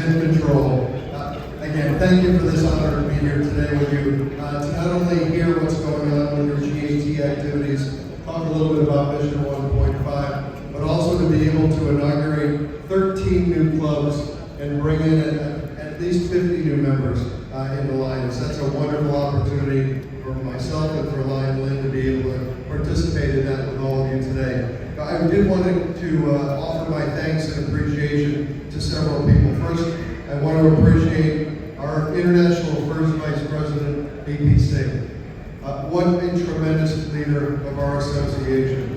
in control. Again, thank you for this honor to be here today with you, to not only hear what's going on with your GAT activities, talk a little bit about Mission 1.5, but also to be able to inaugurate 13 new clubs and bring in at least 50 new members into Lions. That's a wonderful opportunity for myself and for Lion Lynn to be able to participate in that with all of you today. I did want to offer my thanks and appreciation to several people. First, I want to appreciate our International First Vice President, A.P. Singh. What a tremendous leader of our association.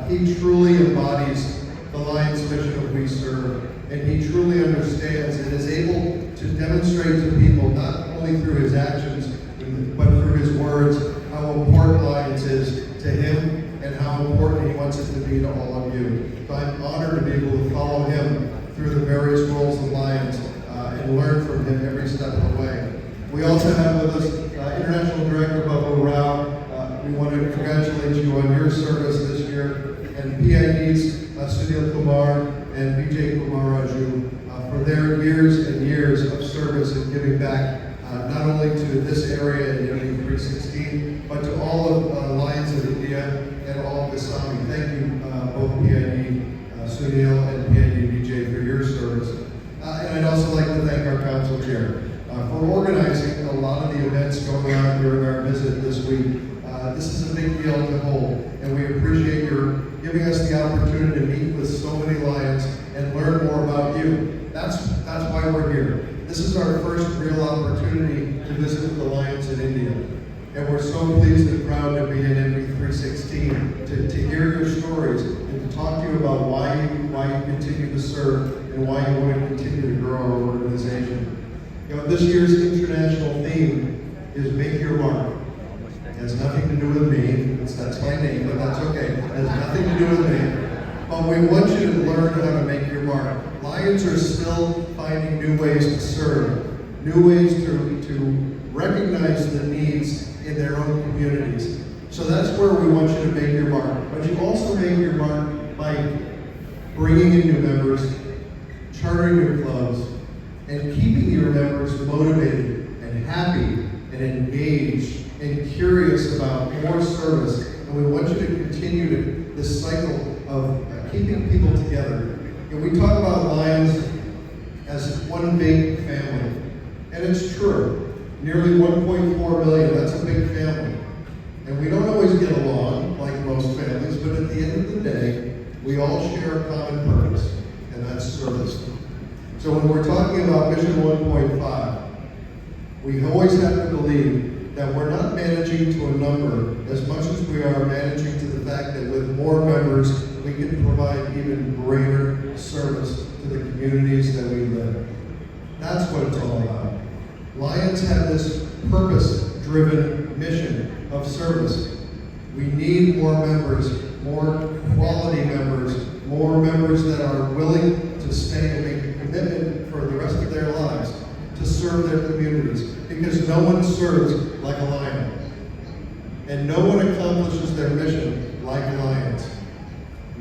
He truly embodies the Lions mission of We Serve, and he truly understands and is able to demonstrate to people, not only through his actions, but through his words, how important Lions is to him and how important he wants it to be to all of you. So I'm honored to be able to follow him through the various roles of Lions and learn from him every step of the way. We also have with us International Director Babu Rao. We want to congratulate you on your service this year, and PID's Sunil Kumar and Vijay Kumar Raju for their years and years of service and giving back not only to this area in Unity 316, but to all of Lions of India and all of Assami. Thank you, both PID Sunil and PID Vijay, for your service. And I'd also like to thank our council chair for organizing a lot of the events going on during our visit this week. This is a big deal to hold, and we appreciate your giving us the opportunity to meet with so many Lions and learn more about you. That's why we're here. This is our first real opportunity to visit with the Lions in India. And we're so pleased and proud to be in NB 316 to hear your stories and to talk to you about why you continue to serve and why you want to continue to grow our organization. You know, this year's international theme is Make Your Mark. It has nothing to do with me. That's my name, but that's okay. It has nothing to do with me. But we want you to learn how to make your mark. Lions are still finding new ways to serve, new ways to recognize the needs in their own communities. So that's where we want you to make your mark. But you also make your mark by bringing in new members, chartering new clubs, and keeping your members motivated and happy and engaged and curious about more service. And we want you to continue this cycle of keeping people together. And we talk about Lions as one big family. And it's true. Nearly 1.4 million, that's a big family. And we don't always get along like most families, but at the end of the day, we all share a common purpose, and that's service. So when we're talking about Mission 1.5, we always have to believe that we're not managing to a number as much as we are managing to the fact that with more members, we can provide even greater service to the communities that we live in. That's what it's all about. Lions have this purpose-driven mission of service. We need more members, more quality members, more members that are willing to stay and make a commitment for the rest of their lives to serve their communities, because no one serves like a Lion. And no one accomplishes their mission like Lions.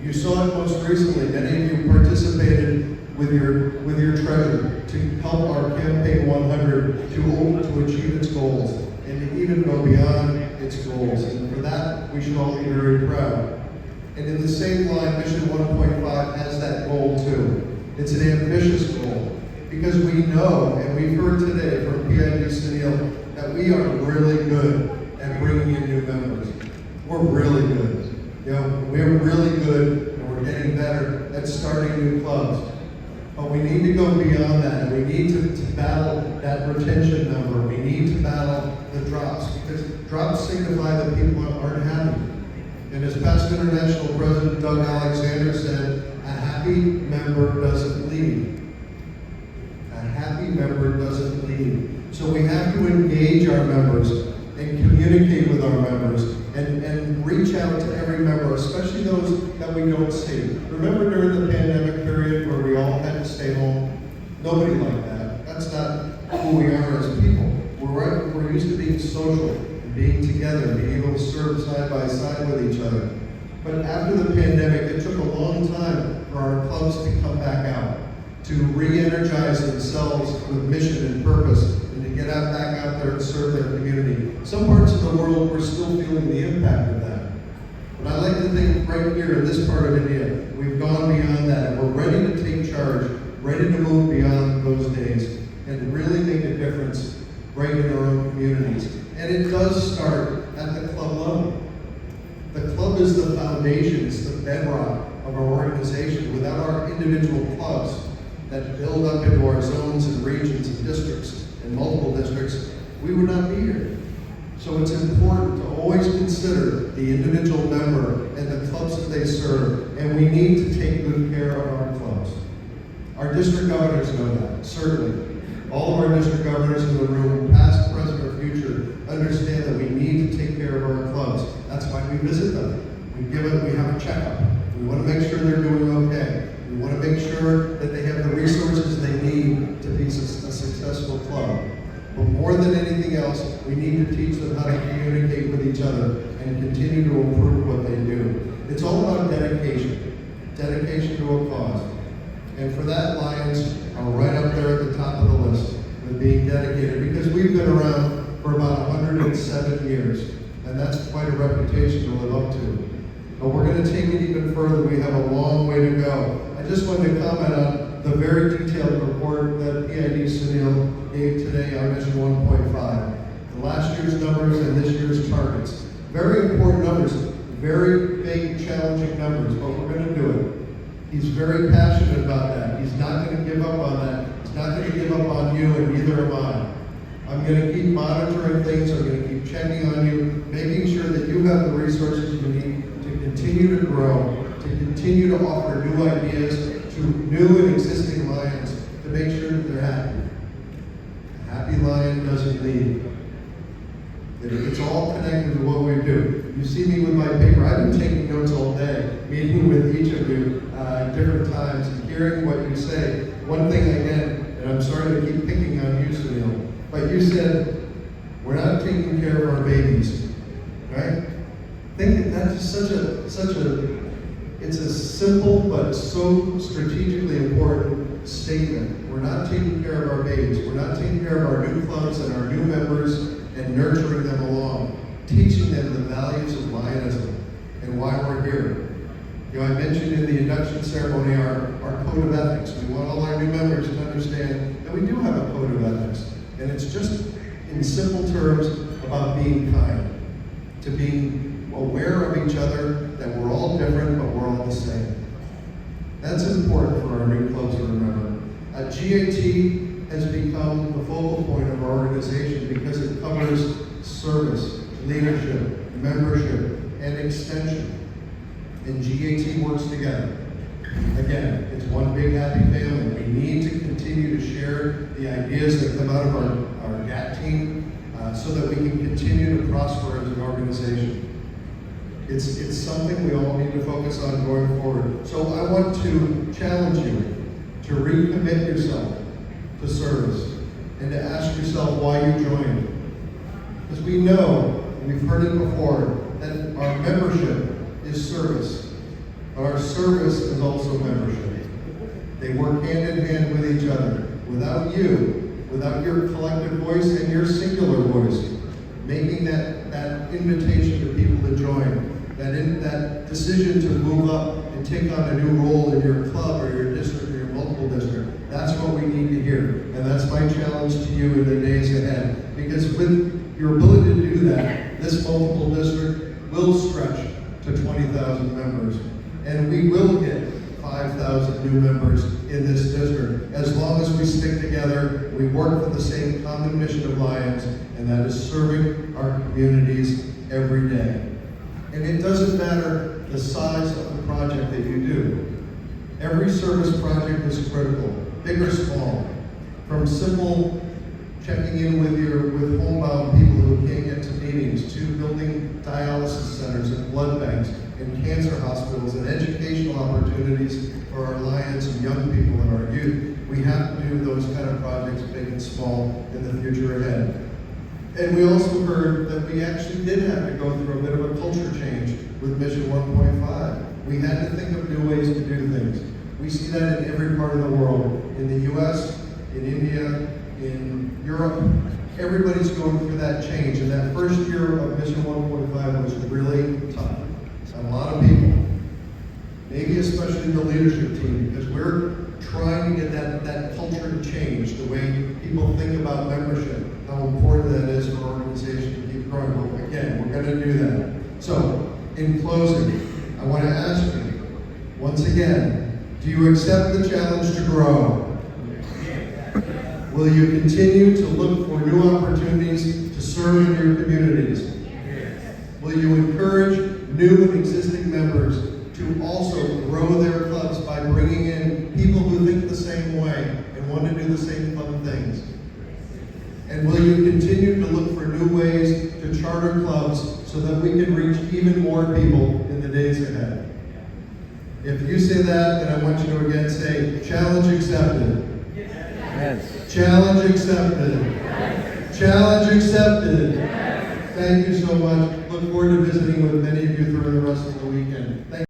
You saw it most recently. Many of you participated with your treasure to help our Campaign 100 to achieve its goals and to even go beyond its goals. And for that, we should all be very proud. And in the same line, Mission 1.5 has that goal too. It's an ambitious goal because we know, and we've heard today from PID Sunil, that we are really good at bringing in new members. We're really good. You know, we're really good, and we're getting better at starting new clubs. But we need to go beyond that, and we need to battle that retention number. We need to battle the drops, because drops signify that people aren't happy. And as past International President Doug Alexander said, a happy member doesn't leave. A happy member doesn't leave. So we have to engage our members and communicate with our members and reach out to every member, especially those that we don't see. Remember during the pandemic period where we all had to stay home? Nobody liked that. That's not who we are as people. We're used to being social and being together, being able to serve side by side with each other. But after the pandemic, it took a long time for our clubs to come back out, to re-energize themselves with mission and purpose, and to get back out there and serve their community. Some parts of the world, we're still feeling the impact of that. But I like to think right here in this part of India, we've gone beyond that, and we're ready to take charge, ready to move beyond those days, and really make a difference right in our own communities. And it does start at the club level. The club is the foundation, it's the bedrock of our organization. Without our individual clubs that build up into our zones and regions and districts and multiple districts, we would not be here. So it's important to always consider the individual member and the clubs that they serve, and we need to take good care of our clubs. Our district governors know that, certainly. All of our district governors in the room, past, present, or future, understand that we need to take care of our clubs. That's why we visit them. We have a checkup. We want to make sure they're doing okay. We want to make sure that they have the resources they need to be a successful club. But more than anything else, we need to teach them how to communicate with each other and continue to improve what they do. It's all about dedication to a cause. And for that, Lions are right up there at the top of the list with being dedicated, because we've been around for about 107 years, and that's quite a reputation to live up to. But we're going to take it even further. We have a long way to go. I just wanted to comment on the very detailed report that PID Sunil gave today on Mission 1.5. The last year's numbers and this year's targets. Very important numbers, very big, challenging numbers, but we're going to do it. He's very passionate about that. He's not going to give up on that. He's not going to give up on you, and neither am I. I'm going to keep monitoring things. I'm going to keep checking on you, making sure that you have the resources you need to continue to grow, to continue to offer new ideas to new and existing Lions, to make sure that they're happy. A happy Lion doesn't leave. It's all connected to what we do. You see me with my paper. I've been taking notes all day, meeting with each of you at different times, and hearing what you say. One thing again, and I'm sorry to keep picking on you, Sunil, but you said, we're not taking care of our babies, right? Think that's such a, it's a simple but so strategically important statement. We're not taking care of our babies. We're not taking care of our new clubs and our new members and nurturing them along, teaching them the values of Lionism and why we're here. You know, I mentioned in the induction ceremony our code of ethics. We want all our new members to understand that we do have a code of ethics. And it's just, in simple terms, about being kind, to being aware of each other, that we're all different, but we're all the same. That's important for our new clubs to remember. GAT has become the focal point of our organization because it covers service, leadership, membership, and extension. And GAT works together. Again, it's one big happy family. We need to continue to share the ideas that come out of our GAT team so that we can continue to prosper as an organization. It's something we all need to focus on going forward. So I want to challenge you to recommit yourself to service and to ask yourself why you joined. Because we know, and we've heard it before, that our membership is service, but our service is also membership. They work hand in hand with each other. Without you, without your collective voice and your singular voice, making that invitation to people to join, that decision to move up and take on a new role in your club or your district or your multiple district, that's what we need to hear. And that's my challenge to you in the days ahead. Because with your ability to do that, this multiple district will stretch to 20,000 members. And we will get 5,000 new members in this district as long as we stick together, we work for the same common mission of Lions, and that is serving our communities every day. And it doesn't matter the size of the project that you do. Every service project is critical, big or small. From simple checking in with homebound people who can't get to meetings, to building dialysis centers and blood banks and cancer hospitals and educational opportunities for our Lions and young people and our youth. We have to do those kind of projects, big and small, in the future ahead. And we also heard that we actually did have to go through a bit of a culture change with Mission 1.5. We had to think of new ways to do things. We see that in every part of the world, in in the US, in India, in Europe. Everybody's going through that change, and that first year of Mission 1.5 was really tough. And a lot of people, maybe especially the leadership team, because we're trying to get that culture to change, the way people think about membership, how important that is for our organization to keep growing. But again, we're going to do that. So, in closing, I want to ask you, once again, do you accept the challenge to grow? Will you continue to look for new opportunities to serve in your communities? Will you encourage new and existing members to also grow their clubs by bringing in people who think the same way and want to do the same fun things? And will you continue to look for new ways to charter clubs so that we can reach even more people in the days ahead? If you say that, then I want you to again say, challenge accepted. Yes. Challenge accepted. Yes. Challenge accepted. Yes. Thank you so much. Look forward to visiting with many of you through the rest of the weekend. Thank